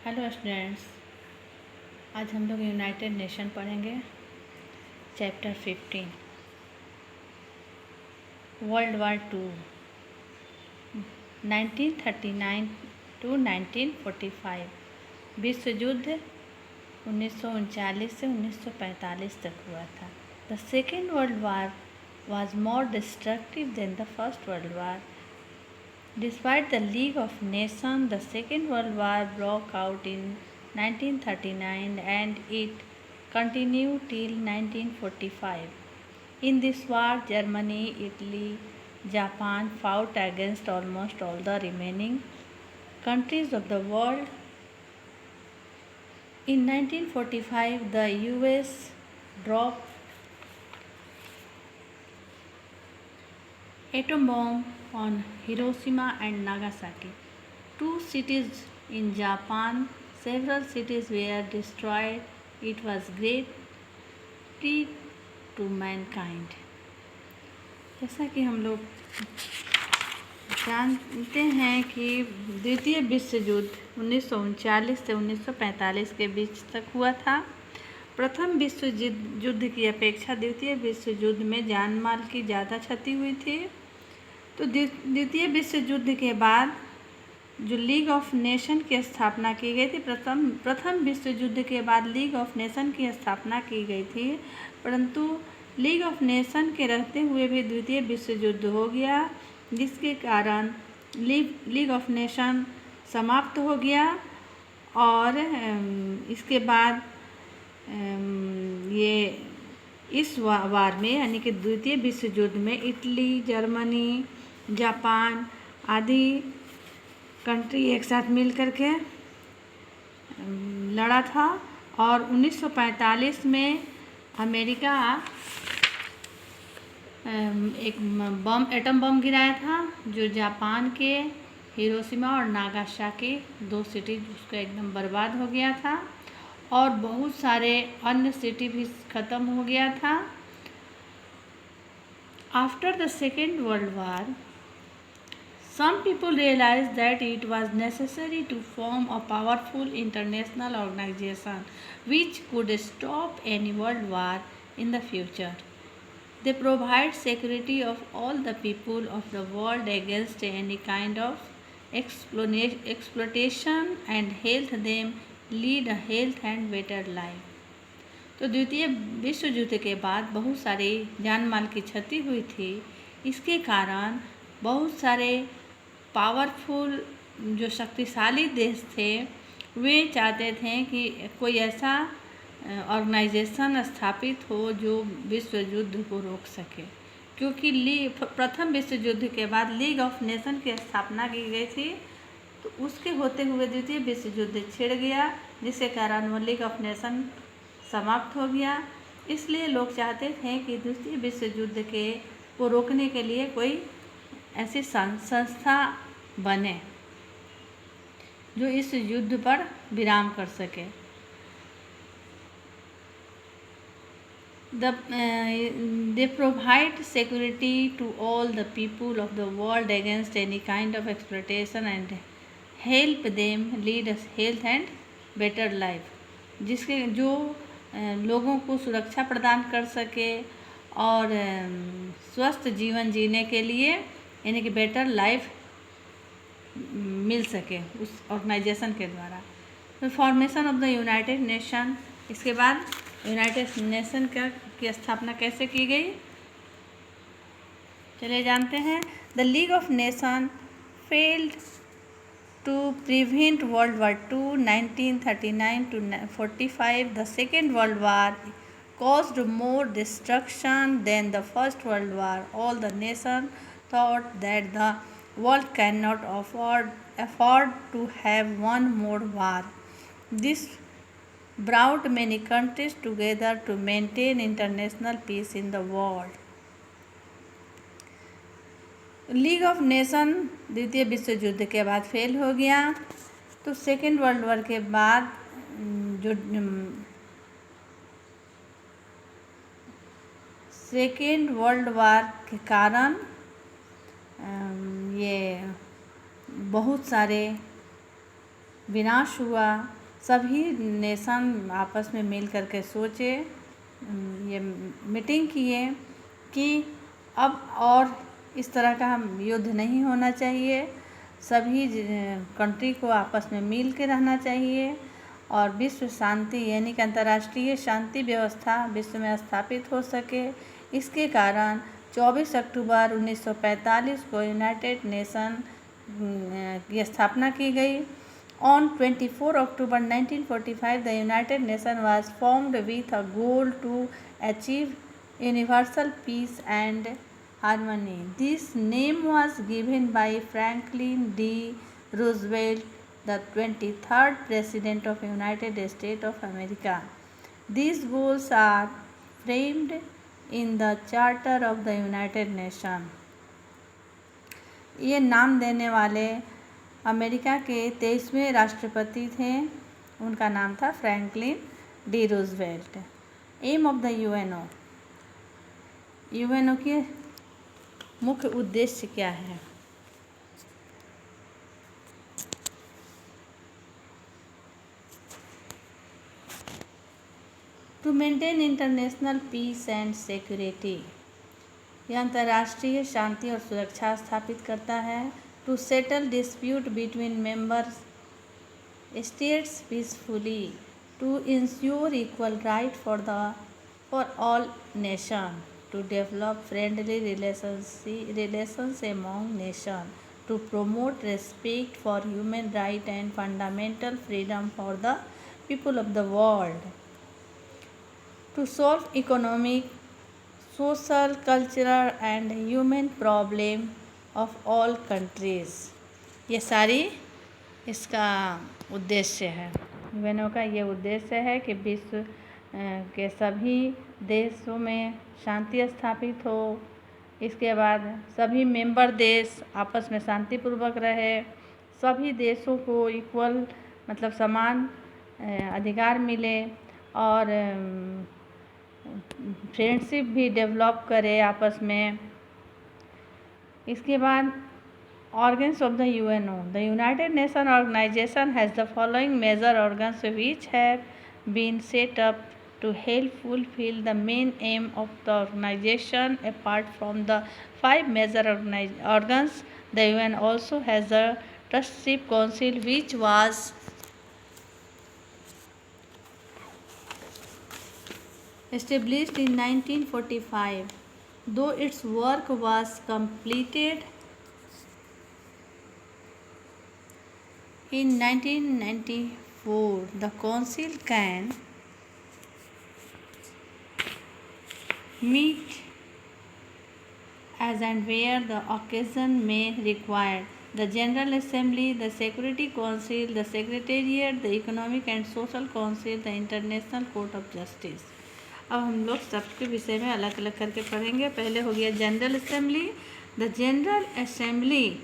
Hello students, आज हम लोग यूनाइटेड नेशन पढ़ेंगे। Chapter 15 world war two 1939 to 1945 विश्व युद्ध 1939 से 1945 तक हुआ था। The second world war was more destructive than the First World War. Despite the League of Nations, the Second World War broke out in 1939 and it continued till 1945. In this war, Germany, Italy, Japan fought against almost all the remaining countries of the world. In 1945, the US dropped atom bomb on Hiroshima and Nagasaki, two cities in Japan. Several cities were destroyed. It was great treat to mankind. जैसा कि हम लोग जानते हैं कि द्वितीय विश्व युद्ध 1939 से 1945 के बीच तक हुआ था। प्रथम विश्व युद्ध की अपेक्षा द्वितीय विश्व युद्ध में जान माल की ज़्यादा क्षति हुई थी। तो द्वितीय विश्व युद्ध के बाद जो लीग ऑफ नेशन की स्थापना की गई थी, प्रथम विश्व युद्ध के बाद लीग ऑफ नेशन की स्थापना की गई थी, परंतु लीग ऑफ नेशन के रहते हुए भी द्वितीय विश्व युद्ध हो गया, जिसके कारण लीग ऑफ नेशन समाप्त हो गया। और इसके बाद ये इस वार में यानी कि द्वितीय विश्व युद्ध में इटली, जर्मनी, जापान आदि कंट्री एक साथ मिल कर के लड़ा था। और 1945 में अमेरिका एक एटम बम गिराया था, जो जापान के हिरोशिमा और नागासाकी दो सिटी उसका एकदम बर्बाद हो गया था, और बहुत सारे अन्य सिटी भी ख़त्म हो गया था। After the second world war, some people realized that it was necessary to form a powerful international organization which could stop any world war in the future. They provide security of all the people of the world against any kind of exploitation and help them lead a health and better life. तो द्वितीय विश्व युद्ध के बाद बहुत सारी जान माल की क्षति हुई थी। इसके कारण बहुत सारे पावरफुल जो शक्तिशाली देश थे, वे चाहते थे कि कोई ऐसा ऑर्गेनाइजेशन स्थापित हो जो विश्व युद्ध को रोक सके, क्योंकि प्रथम विश्व युद्ध के बाद लीग ऑफ नेशन की स्थापना की गई थी। तो उसके होते हुए द्वितीय विश्व युद्ध छिड़ गया, जिसके कारण वो लीग ऑफ नेशन समाप्त हो गया। इसलिए लोग चाहते थे कि द्वितीय विश्व युद्ध को रोकने के लिए कोई ऐसी संस्था बने जो इस युद्ध पर विराम कर सके। They provide security to all the people of the world against any kind of exploitation and help them lead a health and better life, जिसके जो लोगों को सुरक्षा प्रदान कर सके और स्वस्थ जीवन जीने के लिए यानी कि बेटर लाइफ मिल सके उस ऑर्गेनाइजेशन के द्वारा। तो formation of the United nation, इसके बाद यूनाइटेड नेशन की स्थापना कैसे की गई, चलिए जानते हैं। The League of Nation failed to prevent world war two 1939 to 45. The Second World War caused more destruction than the First World War. All the nations thought that the world cannot afford to have one more war. This brought many countries together to maintain international peace in the world. League of nation द्वितीय विश्व युद्ध के बाद fail हो गया। तो second world war के बाद जो सेकेंड वर्ल्ड वार के कारण ये बहुत सारे विनाश हुआ। सभी नेशन आपस में मिल करके सोचे, ये मीटिंग किए कि अब और इस तरह का युद्ध नहीं होना चाहिए, सभी कंट्री को आपस में मिल के रहना चाहिए और विश्व शांति यानी कि अंतर्राष्ट्रीय शांति व्यवस्था विश्व में स्थापित हो सके। इसके कारण 24 अक्टूबर 1945 को यूनाइटेड नेशन की स्थापना की गई। On 24 October 1945, the United Nations was formed with a goal to achieve universal peace and harmony. This name was given by Franklin D. Roosevelt, the 23rd President of the United States of America. These goals are framed in the Charter of the United Nations. ये नाम देने वाले America के 23वें राष्ट्रपति थे, उनका नाम था Franklin D Roosevelt. Aim of the UNO के मुख्य उद्देश्य क्या है? To maintain international peace and security, यह अंतर्राष्ट्रीय शांति और सुरक्षा स्थापित करता है। To settle dispute between member states peacefully, to ensure equal right for all nation, to develop friendly relations among nation, to promote respect for human right and fundamental freedom for the people of the world, to solve economic, social, cultural and human problem of all countries. ये सारी इसका उद्देश्य है। UNO का ये उद्देश्य है कि विश्व के सभी देशों में शांति स्थापित हो, इसके बाद सभी मेंबर देश आपस में शांतिपूर्वक रहे, सभी देशों को इक्वल मतलब समान अधिकार मिले और फ्रेंडशिप भी डेवलप करे आपस में। इसके बाद organs of the UNO. The United Nations organization has the following major organs which have been set up to help fulfill the main aim of the organization. Apart from the 5 major organs, the UN also has the Trusteeship Council which was established in 1945. Though its work was completed in 1994, the Council can meet as and where the occasion may require. The General Assembly, the Security Council, the Secretariat, the Economic and Social Council, the International Court of Justice. अब हम लोग सबके विषय में अलग अलग करके पढ़ेंगे। पहले हो गया general assembly. The general assembly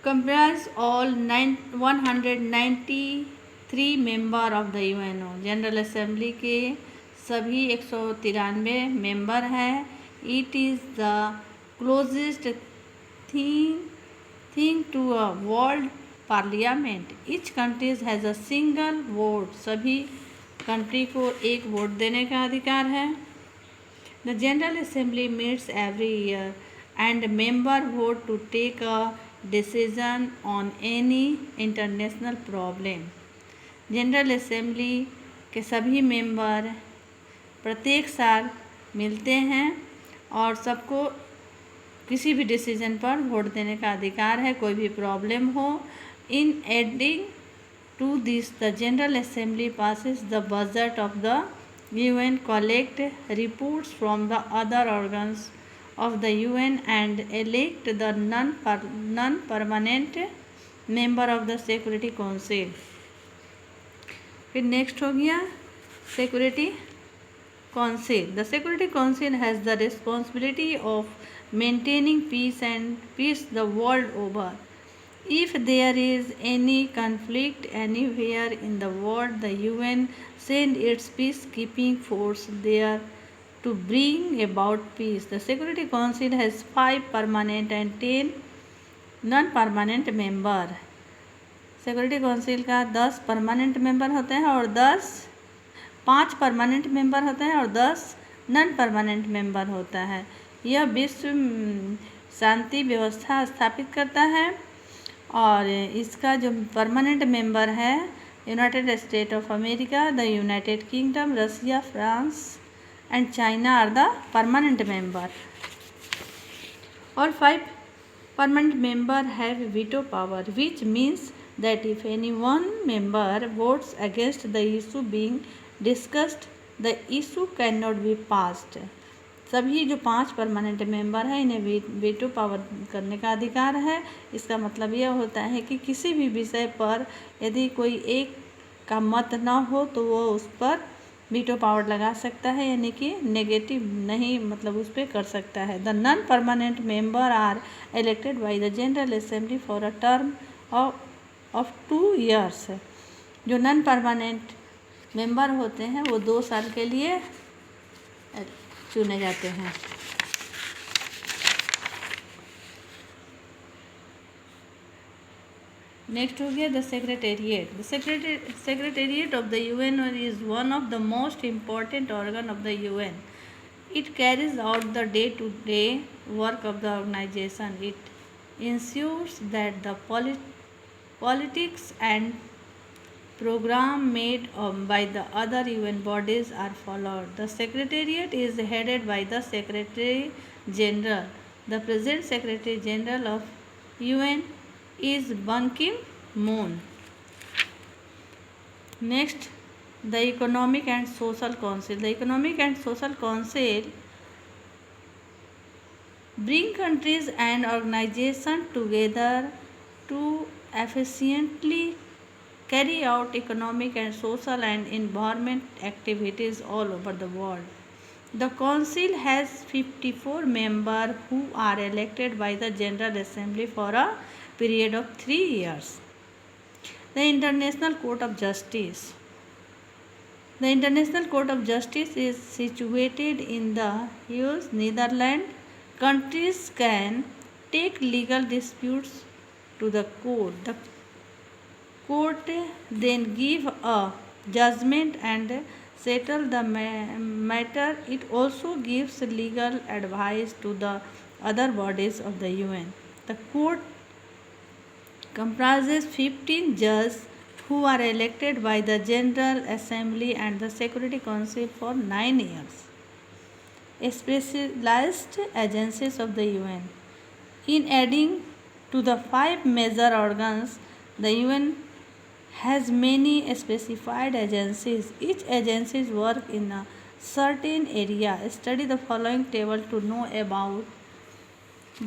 comprise all 193 member of the UNO. General assembly के सभी 193 मेंबर हैं। It is the closest thing to a world parliament. Each countries has a single vote. सभी कंट्री को एक वोट देने का अधिकार है। The general assembly meets every year and member vote to take a decision on any international problem. General assembly के सभी member प्रत्येक साल मिलते हैं और सबको किसी भी डिसीजन पर वोट देने का अधिकार है, कोई भी प्रॉब्लम हो। इन adding to this, the General Assembly passes the budget of the UN, collect reports from the other organs of the UN and elect the non-permanent member of the Security Council. फिर next हो गया Security Council. The Security Council has the responsibility of maintaining peace the world over. If there is any conflict anywhere in the world, the UN send its peacekeeping force there to bring about peace. The Security Council has 5 permanent and 10 non-permanent members. Security council का 10 permanent member होते हैं और 5 permanent member होते हैं और 10 non permanent member होता है। यह विश्व शांति व्यवस्था स्थापित करता है और इसका जो परमानेंट मेंबर है United State of America, the United Kingdom, Russia, France and China are the permanent member. और 5 permanent member have veto power, which means that if any one member votes against the issue being discussed, the issue cannot be passed. सभी जो 5 permanent member हैं इन्हें veto power करने का अधिकार है। इसका मतलब यह होता है कि किसी भी विषय पर यदि कोई एक का मत न हो तो वो उस पर वीटो पावर लगा सकता है, यानी कि नेगेटिव नहीं मतलब उस पर कर सकता है। The non permanent member are elected by the general assembly for a term of 2 years। जो नॉन परमानेंट मेंबर होते हैं वो 2 साल के लिए चुने जाते हैं। नेक्स्ट हो गया the secretariat. The secretariat of the UN is one of the most important organ of the UN. It carries out the day to day work of the organisation. It ensures that the politics and program made by the other UN bodies are followed. The Secretariat is headed by the Secretary General. The present Secretary General of UN is Ban Ki-moon. Next, the Economic and Social Council. The Economic and Social Council bring countries and organizations together to efficiently carry out economic and social and environment activities all over the world. The Council has 54 members who are elected by the General Assembly for a period of 3 years. The International Court of Justice. The International Court of Justice is situated in the Hague, Netherlands. Countries can take legal disputes to the court. The court then give a judgment and settle the matter. It also gives legal advice to the other bodies of the UN. The court comprises 15 judges who are elected by the General Assembly and the Security Council for 9 years. Specialized agencies of the UN. In adding to the 5 major organs, the UN has many specified agencies. Each agency works in a certain area. Study the following table to know about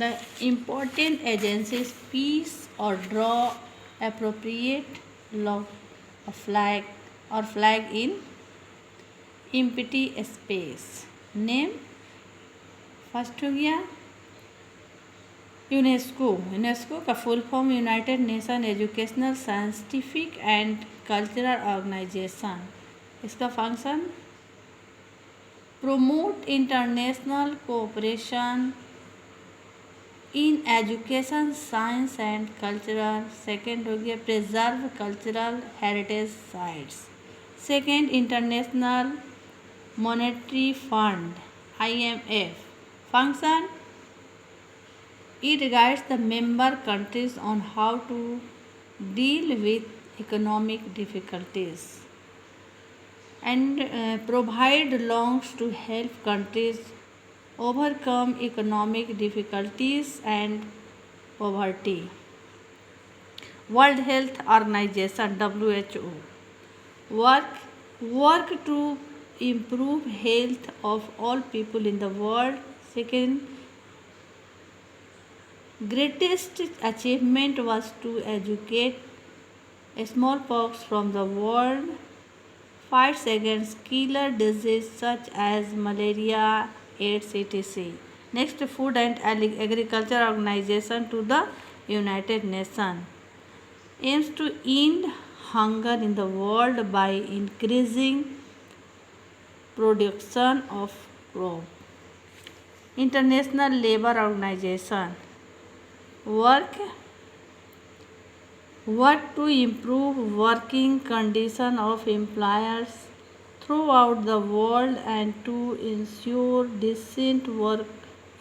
the important agencies. Peace or draw appropriate log a flag in empty space. Name first हो गया UNESCO. UNESCO का full form United nation educational scientific and cultural organisation. इसका function promote international cooperation in education, science and cultural. Second हो गया preserve cultural heritage sites. Second, International Monetary Fund IMF. Function: it guides the member countries on how to deal with economic difficulties and provide loans to help countries overcome economic difficulties and poverty. World Health Organization WHO work to improve health of all people in the world. Second, greatest achievement was to educate smallpox from the world. Fights against killer disease such as malaria, AIDS, etc. Next, Food and Agriculture Organization to the United Nations aims to end hunger in the world by increasing production of crop. International Labour Organization work work to improve working condition of employers throughout the world and to ensure decent work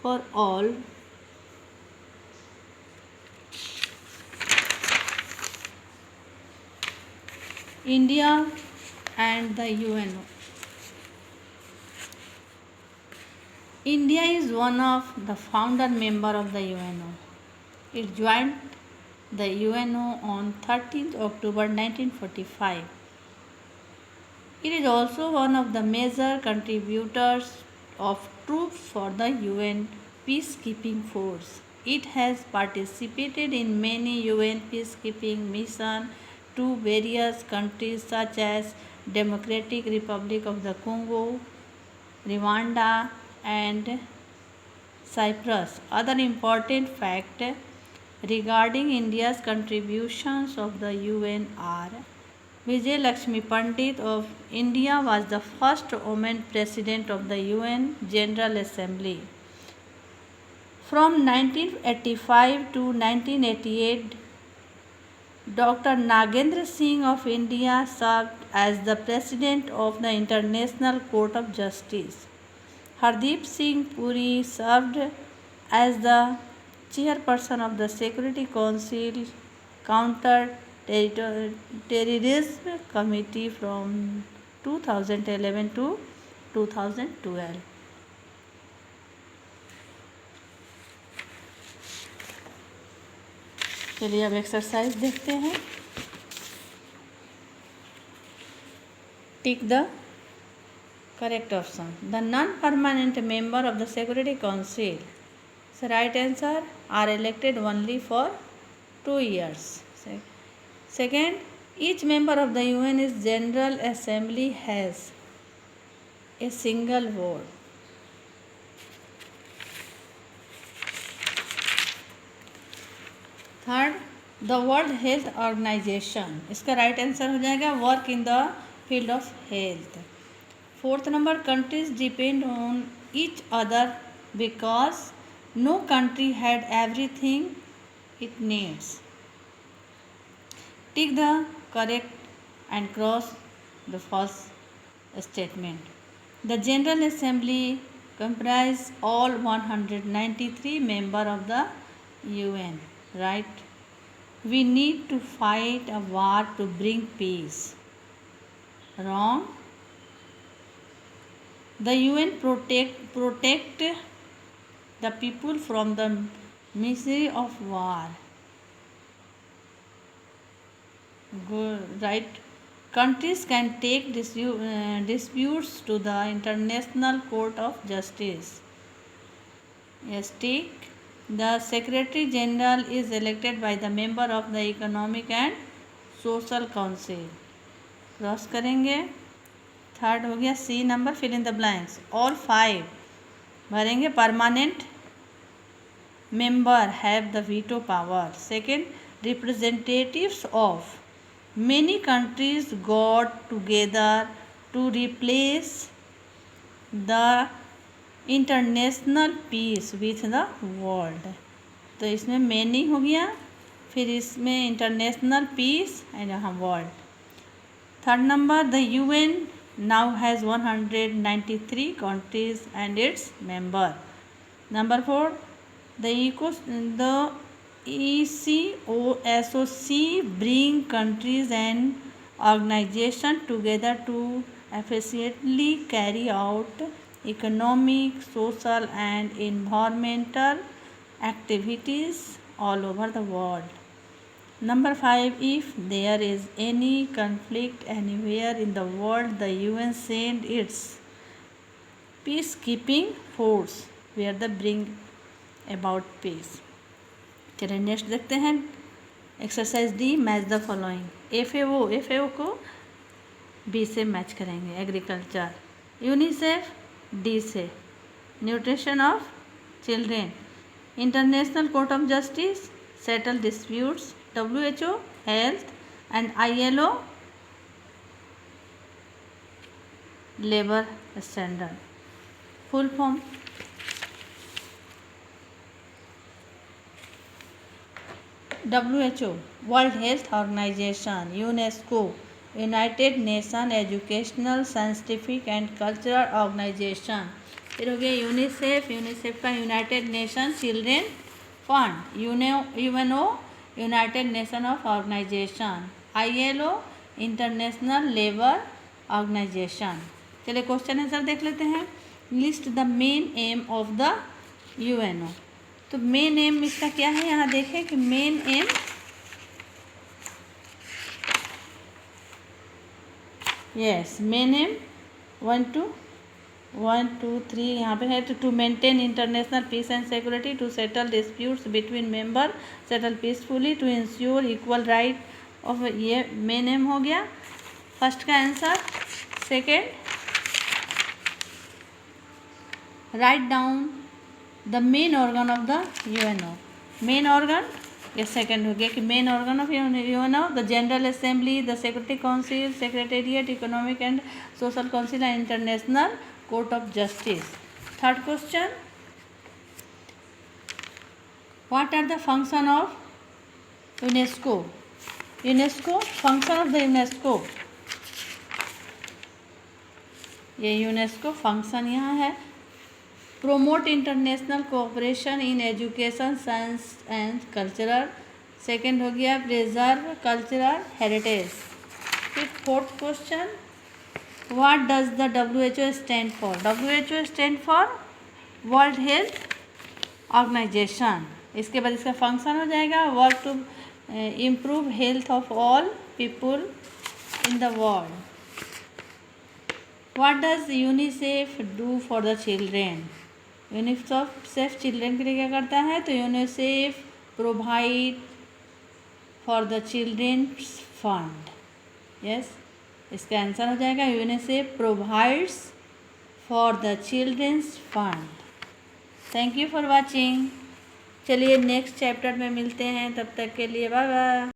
for all. India and the UNO. India is one of the founder member of the UNO. It joined the UNO on 13th October 1945. It is also one of the major contributors of troops for the UN peacekeeping force. It has participated in many UN peacekeeping missions to various countries such as Democratic Republic of the Congo, Rwanda, and Cyprus. Other important fact regarding India's contributions of the UN are: Vijay Lakshmi Pandit of India was the first woman president of the UN General Assembly. From 1985 to 1988, Dr. Nagendra Singh of India served as the president of the International Court of Justice. Hardeep Singh Puri served as the chairperson of the Security Council Counter Terrorism Committee from 2011 to 2012. चलिए अब exercise देखते हैं. Tick the correct option. The non-permanent member of the Security Council. So right answer are elected only for 2 years. Second, each member of the UN General Assembly has a single vote. Third, the World Health Organization. इसका right answer हो जाएगा work in the field of health. Fourth number, countries depend on each other because no country had everything it needs. Tick the correct and cross the false statement. The General Assembly comprises all 193 members of the UN. Right? We need to fight a war to bring peace. Wrong? The UN protect the people from the misery of war. Good, right? Countries can take disputes to the International Court of Justice. Yes, take. The Secretary General is elected by the member of the Economic and Social Council. Cross करेंगे. Third हो गया C number, fill in the blanks. All 5 भरेंगे. Permanent member have the veto power. Second, representatives of many countries got together to replace the international peace with the world. तो इसमें many हो गया, फिर इसमें इंटरनेशनल पीस एंड यहाँ world. Third number, the UN now has 193 countries and its member. Number 4, the ECOSOC bring countries and organizations together to efficiently carry out economic, social and environmental activities all over the world. Number 5, if there is any conflict anywhere in the world, the UN send its peacekeeping force where they bring about peace. चलिए next देखते हैं. Exercise D, match the following. FAO को B से match करेंगे. Agriculture. UNICEF D से. Nutrition of children. International court of justice settle disputes. WHO health and ILO labour standard. Full form. WHO, world health organisation, UNESCO, united nation educational scientific and cultural organisation. फिर हो गया UNICEF, UNICEF का united nation children fund, UNO, united nation of organisation, ILO, international labour organisation. चलिए question answer देख लेते हैं। List the main M of the UNO. तो main M इसका क्या है, यहाँ देखें कि मेन एम मेन एम 1 2 3 यहाँ पे है to maintain international peace and security, to settle disputes between member, settle peacefully, to ensure equal right of, ये मेन एम हो गया फर्स्ट का answer. Second, write down the main organ of the UNO. Main organ ये second हो गया कि main organ of UNO the general assembly, the security council, secretariat, economic and social council and international court of justice. Third question, what are the function of UNESCO. UNESCO function of the UNESCO, ये UNESCO function यहाँ है। Promote international cooperation in education, science and cultural. Second हो गया preserve cultural heritage. फिर fourth question, what does the WHO stand for. WHO stand for world health organisation. इसके बाद इसका function हो जाएगा work to improve health of all people in the world. What does UNICEF do for the children. UNICEF children के लिए क्या करता है, तो UNICEF provide for the children's fund. Yes, इसका आंसर हो जाएगा UNICEF provides for the children's fund. Thank you for watching. चलिए नेक्स्ट चैप्टर में मिलते हैं, तब तक के लिए बाय बाय।